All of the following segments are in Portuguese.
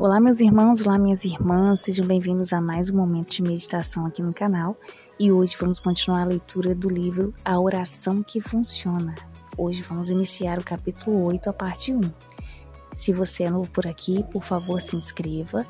Olá meus irmãos, olá minhas irmãs, sejam bem-vindos a mais um momento de meditação aqui no canal e hoje vamos continuar a leitura do livro A Oração que Funciona. Hoje vamos iniciar o capítulo 8, a parte 1. Se você é novo por aqui, por favor se inscreva.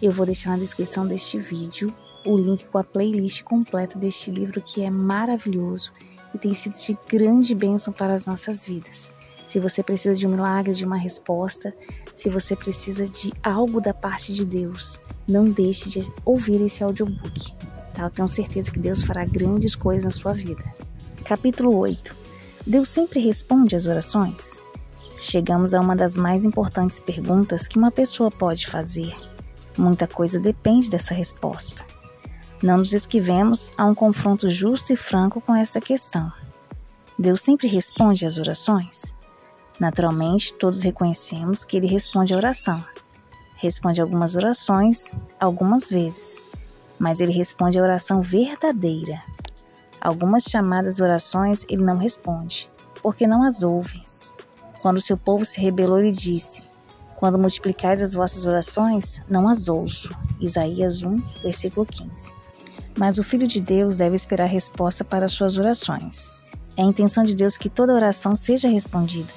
Eu vou deixar na descrição deste vídeo o link com a playlist completa deste livro que é maravilhoso e tem sido de grande bênção para as nossas vidas. Se você precisa de um milagre, de uma resposta, se você precisa de algo da parte de Deus, não deixe de ouvir esse audiobook, tá? Eu tenho certeza que Deus fará grandes coisas na sua vida. Capítulo 8. Deus sempre responde às orações? Chegamos a uma das mais importantes perguntas que uma pessoa pode fazer. Muita coisa depende dessa resposta. Não nos esquivemos a um confronto justo e franco com esta questão. Deus sempre responde às orações? Naturalmente, todos reconhecemos que Ele responde à oração. Responde algumas orações, algumas vezes, mas Ele responde à oração verdadeira. Algumas chamadas orações Ele não responde, porque não as ouve. Quando o seu povo se rebelou, Ele disse: quando multiplicais as vossas orações, não as ouço. Isaías 1, versículo 15. Mas o Filho de Deus deve esperar resposta para as suas orações. É a intenção de Deus que toda oração seja respondida.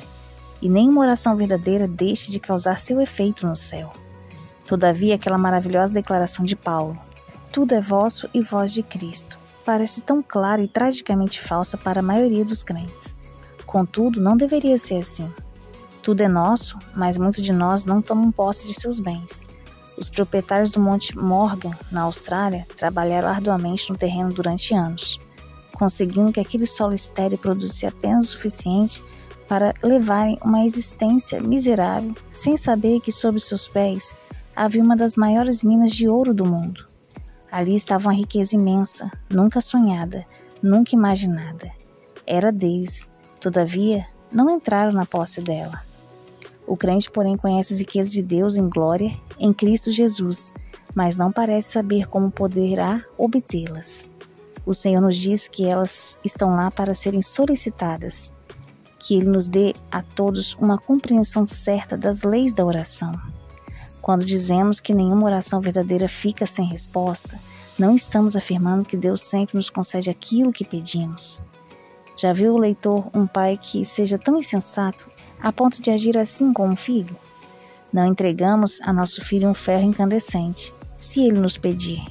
E nenhuma oração verdadeira deixe de causar seu efeito no céu. Todavia, aquela maravilhosa declaração de Paulo, tudo é vosso e vós de Cristo, parece tão clara e tragicamente falsa para a maioria dos crentes. Contudo, não deveria ser assim. Tudo é nosso, mas muitos de nós não tomam posse de seus bens. Os proprietários do Monte Morgan, na Austrália, trabalharam arduamente no terreno durante anos, conseguindo que aquele solo estéril produzisse apenas o suficiente para levarem uma existência miserável, sem saber que sob seus pés havia uma das maiores minas de ouro do mundo. Ali estava uma riqueza imensa, nunca sonhada, nunca imaginada. Era deles, todavia, não entraram na posse dela. O crente, porém, conhece as riquezas de Deus em glória em Cristo Jesus, mas não parece saber como poderá obtê-las. O Senhor nos diz que elas estão lá para serem solicitadas, que Ele nos dê a todos uma compreensão certa das leis da oração. Quando dizemos que nenhuma oração verdadeira fica sem resposta, não estamos afirmando que Deus sempre nos concede aquilo que pedimos. Já viu o leitor um pai que seja tão insensato a ponto de agir assim com um filho? Não entregamos a nosso filho um ferro incandescente, se ele nos pedir.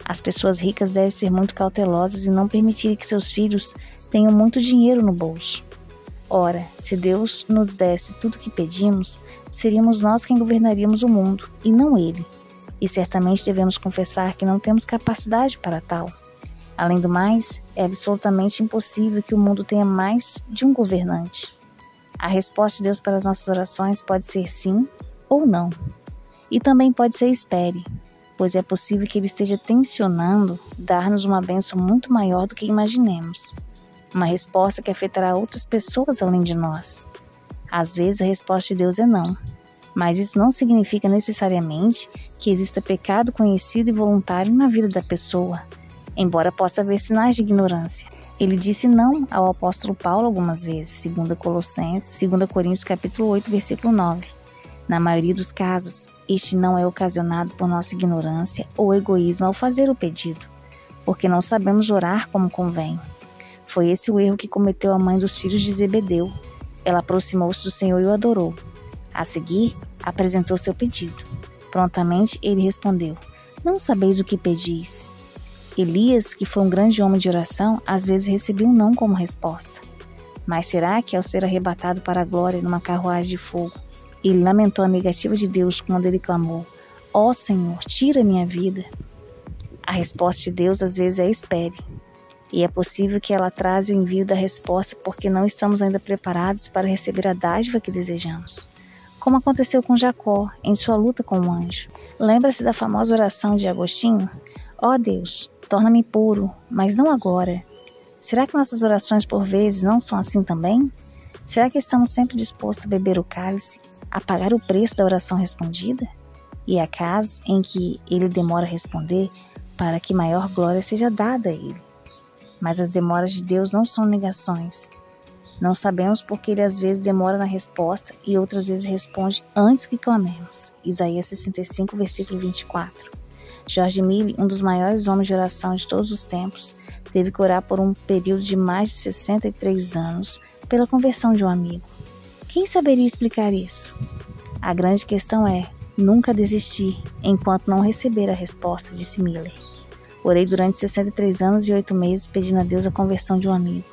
As pessoas ricas devem ser muito cautelosas e não permitir que seus filhos tenham muito dinheiro no bolso. Ora, se Deus nos desse tudo o que pedimos, seríamos nós quem governaríamos o mundo, e não Ele. E certamente devemos confessar que não temos capacidade para tal. Além do mais, é absolutamente impossível que o mundo tenha mais de um governante. A resposta de Deus para as nossas orações pode ser sim ou não. E também pode ser espere, pois é possível que Ele esteja tensionando dar-nos uma bênção muito maior do que imaginemos. Uma resposta que afetará outras pessoas além de nós. Às vezes a resposta de Deus é não, mas isso não significa necessariamente que exista pecado conhecido e voluntário na vida da pessoa, embora possa haver sinais de ignorância. Ele disse não ao apóstolo Paulo algumas vezes, 2 Coríntios capítulo 8, versículo 9. Na maioria dos casos, este não é ocasionado por nossa ignorância ou egoísmo ao fazer o pedido, porque não sabemos orar como convém. Foi esse o erro que cometeu a mãe dos filhos de Zebedeu. Ela aproximou-se do Senhor e o adorou. A seguir, apresentou seu pedido. Prontamente, ele respondeu: não sabeis o que pedis. Elias, que foi um grande homem de oração, às vezes recebeu um não como resposta. Mas será que, ao ser arrebatado para a glória numa carruagem de fogo, ele lamentou a negativa de Deus quando ele clamou: ó Senhor, tira minha vida? A resposta de Deus às vezes é espere. E é possível que ela atrase o envio da resposta porque não estamos ainda preparados para receber a dádiva que desejamos. Como aconteceu com Jacó em sua luta com o anjo. Lembra-se da famosa oração de Agostinho? Ó Deus, torna-me puro, mas não agora. Será que nossas orações por vezes não são assim também? Será que estamos sempre dispostos a beber o cálice, a pagar o preço da oração respondida? E há casos em que Ele demora a responder para que maior glória seja dada a Ele. Mas as demoras de Deus não são negações. Não sabemos porque ele às vezes demora na resposta e outras vezes responde antes que clamemos. Isaías 65, versículo 24. George Miller, um dos maiores homens de oração de todos os tempos, teve que orar por um período de mais de 63 anos pela conversão de um amigo. Quem saberia explicar isso? A grande questão é nunca desistir enquanto não receber a resposta, disse Miller. Orei durante 63 anos e 8 meses pedindo a Deus a conversão de um amigo.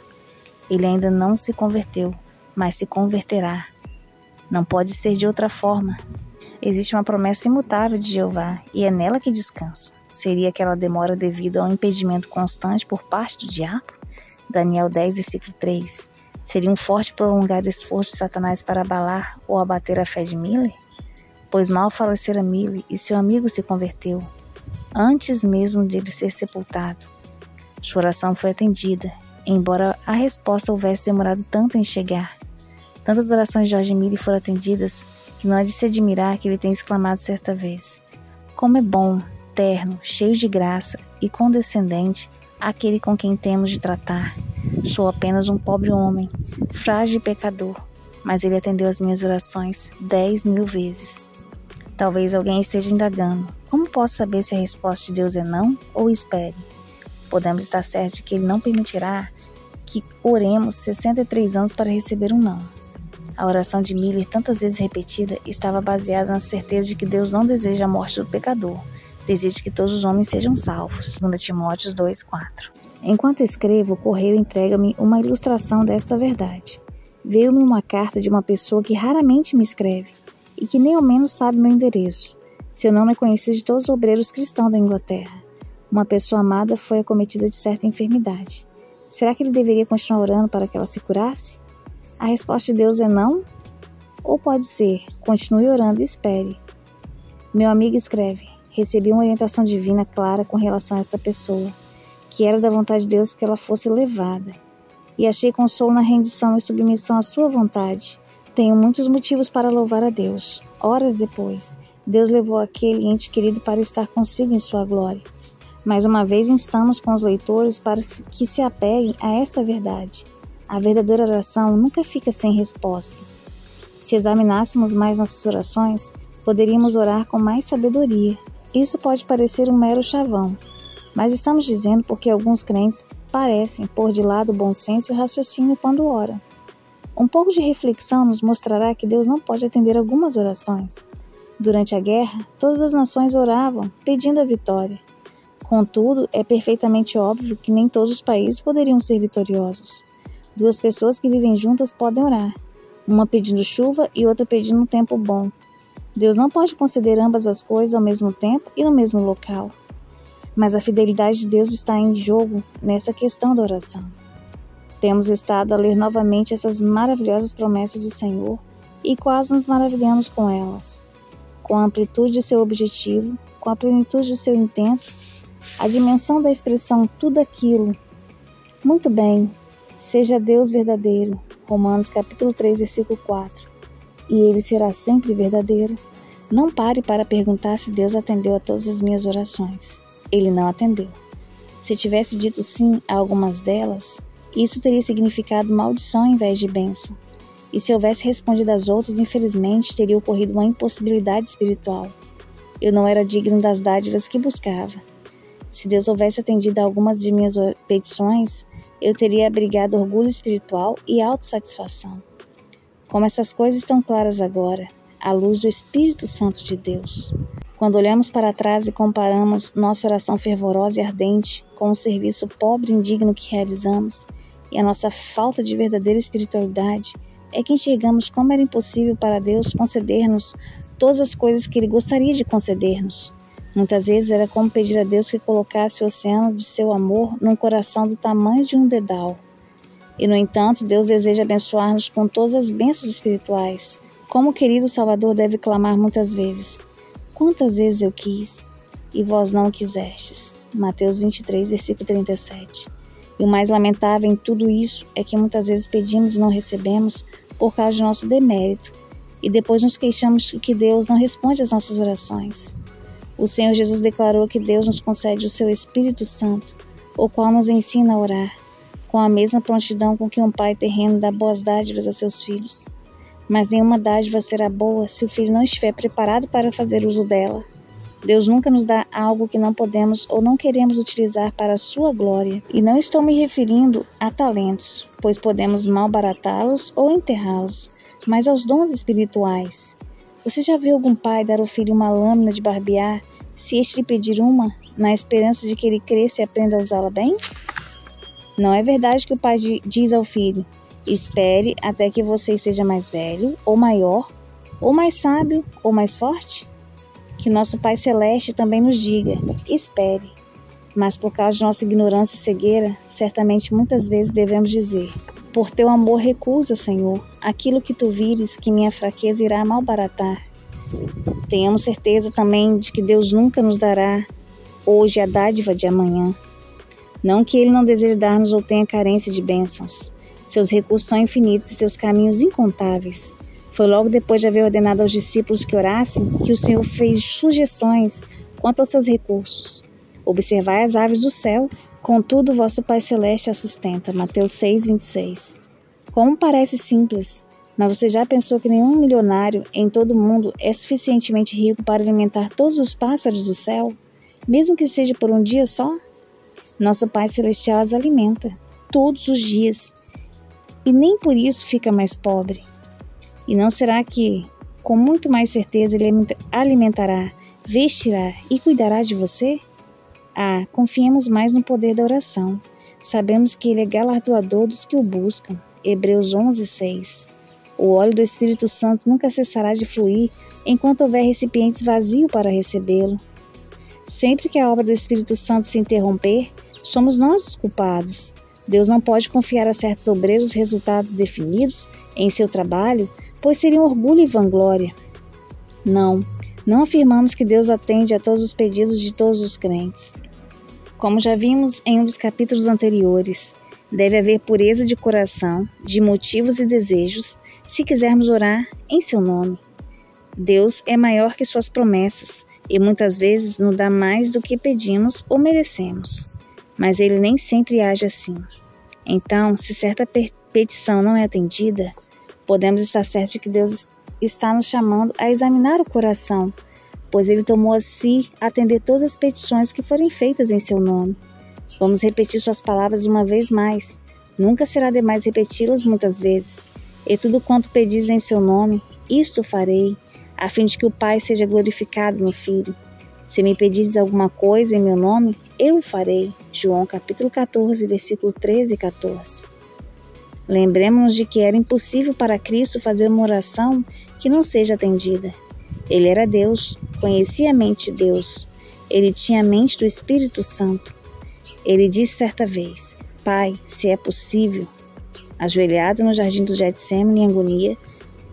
Ele ainda não se converteu, mas se converterá. Não pode ser de outra forma. Existe uma promessa imutável de Jeová e é nela que descanso. Seria aquela demora devido a um impedimento constante por parte do diabo? Daniel 10, versículo 3. Seria um forte e prolongado esforço de Satanás para abalar ou abater a fé de Miller? Pois mal falecera Miller e seu amigo se converteu, antes mesmo de ele ser sepultado. Sua oração foi atendida, embora a resposta houvesse demorado tanto em chegar. Tantas orações de George Miller foram atendidas que não é de se admirar que ele tenha exclamado certa vez: como é bom, terno, cheio de graça e condescendente aquele com quem temos de tratar. Sou apenas um pobre homem, frágil e pecador, mas ele atendeu as minhas orações 10.000 vezes. Talvez alguém esteja indagando: como posso saber se a resposta de Deus é não ou espere? Podemos estar certos de que Ele não permitirá que oremos 63 anos para receber um não. A oração de Miller, tantas vezes repetida, estava baseada na certeza de que Deus não deseja a morte do pecador, deseja que todos os homens sejam salvos. 2 Timóteo 2,4. Enquanto escrevo, o correio entrega-me uma ilustração desta verdade. Veio-me uma carta de uma pessoa que raramente me escreve e que nem ao menos sabe meu endereço. Seu nome é conhecido de todos os obreiros cristãos da Inglaterra. Uma pessoa amada foi acometida de certa enfermidade. Será que ele deveria continuar orando para que ela se curasse? A resposta de Deus é não? Ou pode ser: continue orando e espere. Meu amigo escreve: recebi uma orientação divina clara com relação a esta pessoa, que era da vontade de Deus que ela fosse levada, e achei consolo na rendição e submissão à sua vontade. Tenho muitos motivos para louvar a Deus. Horas depois, Deus levou aquele ente querido para estar consigo em sua glória. Mais uma vez instamos com os leitores para que se apeguem a esta verdade. A verdadeira oração nunca fica sem resposta. Se examinássemos mais nossas orações, poderíamos orar com mais sabedoria. Isso pode parecer um mero chavão, mas estamos dizendo porque alguns crentes parecem pôr de lado o bom senso e o raciocínio quando oram. Um pouco de reflexão nos mostrará que Deus não pode atender algumas orações. Durante a guerra, todas as nações oravam, pedindo a vitória. Contudo, é perfeitamente óbvio que nem todos os países poderiam ser vitoriosos. Duas pessoas que vivem juntas podem orar, uma pedindo chuva e outra pedindo um tempo bom. Deus não pode conceder ambas as coisas ao mesmo tempo e no mesmo local. Mas a fidelidade de Deus está em jogo nessa questão da oração. Temos estado a ler novamente essas maravilhosas promessas do Senhor e quase nos maravilhamos com elas. Com a amplitude de seu objetivo, com a plenitude do seu intento, a dimensão da expressão tudo aquilo. Muito bem, seja Deus verdadeiro. Romanos capítulo 3, versículo 4. E Ele será sempre verdadeiro. Não pare para perguntar se Deus atendeu a todas as minhas orações. Ele não atendeu. Se tivesse dito sim a algumas delas, isso teria significado maldição em vez de bênção. E se houvesse respondido às outras, infelizmente, teria ocorrido uma impossibilidade espiritual. Eu não era digno das dádivas que buscava. Se Deus houvesse atendido a algumas de minhas petições, eu teria abrigado orgulho espiritual e autossatisfação. Como essas coisas estão claras agora, à luz do Espírito Santo de Deus. Quando olhamos para trás e comparamos nossa oração fervorosa e ardente com o serviço pobre e indigno que realizamos e a nossa falta de verdadeira espiritualidade, é que enxergamos como era impossível para Deus conceder-nos todas as coisas que Ele gostaria de conceder-nos. Muitas vezes era como pedir a Deus que colocasse o oceano de seu amor num coração do tamanho de um dedal. E, no entanto, Deus deseja abençoar-nos com todas as bênçãos espirituais. Como o querido Salvador deve clamar muitas vezes: quantas vezes eu quis, e vós não o quisestes. Mateus 23, versículo 37. E o mais lamentável em tudo isso é que muitas vezes pedimos e não recebemos por causa do nosso demérito, e depois nos queixamos que Deus não responde às nossas orações. O Senhor Jesus declarou que Deus nos concede o seu Espírito Santo, o qual nos ensina a orar. com a mesma prontidão com que um pai terreno dá boas dádivas a seus filhos. Mas nenhuma dádiva será boa se o filho não estiver preparado para fazer uso dela. Deus nunca nos dá algo que não podemos ou não queremos utilizar para a sua glória. E não estou me referindo a talentos, pois podemos malbaratá-los ou enterrá-los, mas aos dons espirituais. Você já viu algum pai dar ao filho uma lâmina de barbear, se este lhe pedir uma, na esperança de que ele cresça e aprenda a usá-la bem? Não é verdade que o pai diz ao filho: espere até que você seja mais velho, ou maior, ou mais sábio, ou mais forte? Que nosso Pai Celeste também nos diga: espere. Mas por causa de nossa ignorância e cegueira, certamente muitas vezes devemos dizer: por teu amor recusa, Senhor, aquilo que tu vires que minha fraqueza irá malbaratar. Tenhamos certeza também de que Deus nunca nos dará hoje a dádiva de amanhã. Não que Ele não deseje dar-nos ou tenha carência de bênçãos. Seus recursos são infinitos e seus caminhos incontáveis. Foi logo depois de haver ordenado aos discípulos que orassem que o Senhor fez sugestões quanto aos seus recursos. Observai as aves do céu, contudo vosso Pai Celeste as sustenta. Mateus 6:26. Como parece simples, mas você já pensou que nenhum milionário em todo o mundo é suficientemente rico para alimentar todos os pássaros do céu, mesmo que seja por um dia só? Nosso Pai Celestial as alimenta todos os dias e nem por isso fica mais pobre. E não será que, com muito mais certeza, Ele alimentará, vestirá e cuidará de você? Confiemos mais no poder da oração. Sabemos que Ele é galardoador dos que o buscam. Hebreus 11:6. O óleo do Espírito Santo nunca cessará de fluir enquanto houver recipientes vazios para recebê-lo. Sempre que a obra do Espírito Santo se interromper, somos nós os culpados. Deus não pode confiar a certos obreiros resultados definidos em seu trabalho, pois seriam orgulho e vanglória. Não afirmamos que Deus atende a todos os pedidos de todos os crentes. Como já vimos em um dos capítulos anteriores, deve haver pureza de coração, de motivos e desejos, se quisermos orar em seu nome. Deus é maior que suas promessas e muitas vezes nos dá mais do que pedimos ou merecemos. Mas Ele nem sempre age assim. Então, se certa petição não é atendida, podemos estar certos de que Deus está nos chamando a examinar o coração, pois Ele tomou a si atender todas as petições que forem feitas em seu nome. Vamos repetir suas palavras uma vez mais. Nunca será demais repeti-las muitas vezes. E tudo quanto pedis em seu nome, isto farei, a fim de que o Pai seja glorificado no Filho. Se me pedires alguma coisa em meu nome, eu o farei. João capítulo 14, versículo 13 e 14. Lembremos-nos de que era impossível para Cristo fazer uma oração que não seja atendida. Ele era Deus, conhecia a mente de Deus. Ele tinha a mente do Espírito Santo. Ele disse certa vez: Pai, se é possível, ajoelhado no jardim do Getsêmani em agonia,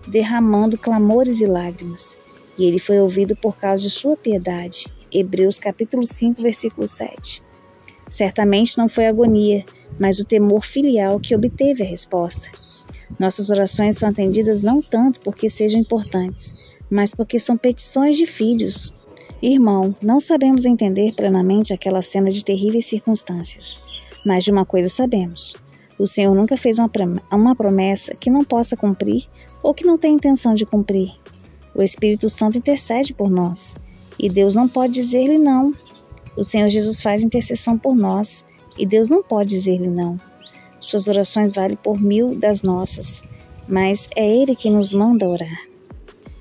derramando clamores e lágrimas. E ele foi ouvido por causa de sua piedade. Hebreus capítulo 5, versículo 7. Certamente não foi agonia, mas o temor filial que obteve a resposta. Nossas orações são atendidas não tanto porque sejam importantes, mas porque são petições de filhos. Irmão, não sabemos entender plenamente aquela cena de terríveis circunstâncias, mas de uma coisa sabemos: o Senhor nunca fez uma promessa que não possa cumprir ou que não tenha intenção de cumprir. O Espírito Santo intercede por nós, e Deus não pode dizer-lhe não. O Senhor Jesus faz intercessão por nós, e Deus não pode dizer-lhe não. Suas orações valem por 1000 das nossas, mas é Ele que nos manda orar.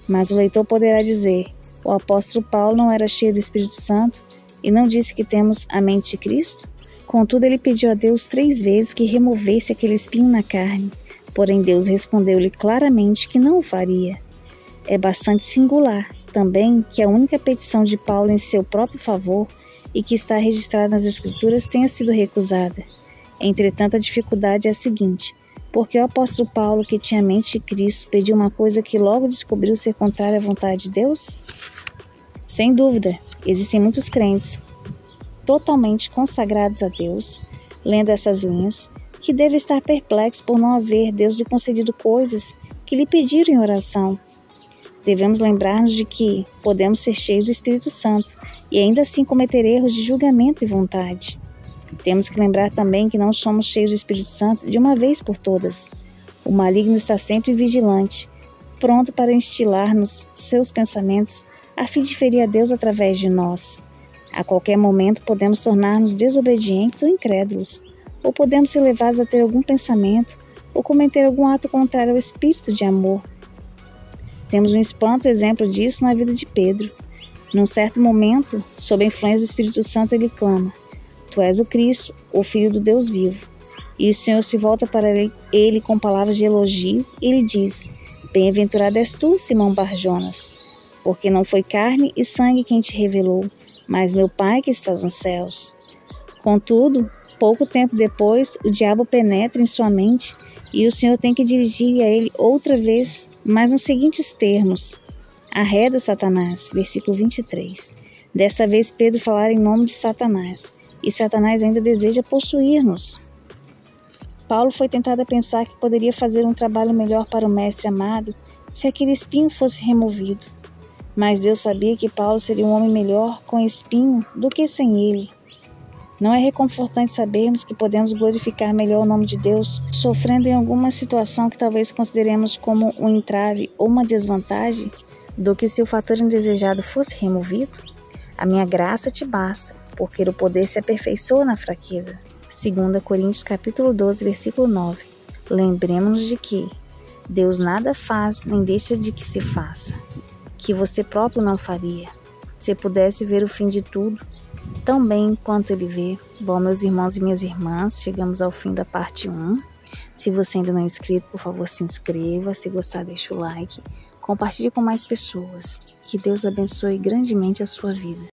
Mas o leitor poderá dizer: o apóstolo Paulo não era cheio do Espírito Santo e não disse que temos a mente de Cristo? Contudo, ele pediu a Deus 3 vezes que removesse aquele espinho na carne, porém Deus respondeu-lhe claramente que não o faria. É bastante singular também que a única petição de Paulo em seu próprio favor e que está registrada nas Escrituras tenha sido recusada. Entretanto, a dificuldade é a seguinte: porque o apóstolo Paulo, que tinha a mente de Cristo, pediu uma coisa que logo descobriu ser contrária à vontade de Deus? Sem dúvida, existem muitos crentes totalmente consagrados a Deus, lendo essas linhas, que devem estar perplexos por não haver Deus lhe concedido coisas que lhe pediram em oração. Devemos lembrar-nos de que podemos ser cheios do Espírito Santo e ainda assim cometer erros de julgamento e vontade. Temos que lembrar também que não somos cheios do Espírito Santo de uma vez por todas. O maligno está sempre vigilante, pronto para instilar-nos seus pensamentos a fim de ferir a Deus através de nós. A qualquer momento podemos tornar-nos desobedientes ou incrédulos, ou podemos ser levados a ter algum pensamento ou cometer algum ato contrário ao espírito de amor. Temos um espanto exemplo disso na vida de Pedro. Num certo momento, sob a influência do Espírito Santo, ele clama: Tu és o Cristo, o Filho do Deus vivo. E o Senhor se volta para ele com palavras de elogio e lhe diz: Bem-aventurado és tu, Simão Bar-Jonas, porque não foi carne e sangue quem te revelou, mas meu Pai que estás nos céus. Contudo, pouco tempo depois, o diabo penetra em sua mente e o Senhor tem que dirigir a ele outra vez, mas nos seguintes termos: Arreda, Satanás, versículo 23. Dessa vez Pedro falará em nome de Satanás, e Satanás ainda deseja possuir-nos. Paulo foi tentado a pensar que poderia fazer um trabalho melhor para o mestre amado se aquele espinho fosse removido. Mas Deus sabia que Paulo seria um homem melhor com espinho do que sem ele. Não é reconfortante sabermos que podemos glorificar melhor o nome de Deus sofrendo em alguma situação que talvez consideremos como um entrave ou uma desvantagem, do que se o fator indesejado fosse removido? A minha graça te basta, porque o poder se aperfeiçoa na fraqueza. 2 Coríntios capítulo 12, versículo 9. Lembremos-nos de que Deus nada faz nem deixa de que se faça, que você próprio não faria. Se pudesse ver o fim de tudo, tão bem quanto ele vê. Bom, meus irmãos e minhas irmãs, chegamos ao fim da parte 1. Se você ainda não é inscrito, por favor, se inscreva. Se gostar, deixa o like. Compartilhe com mais pessoas. Que Deus abençoe grandemente a sua vida.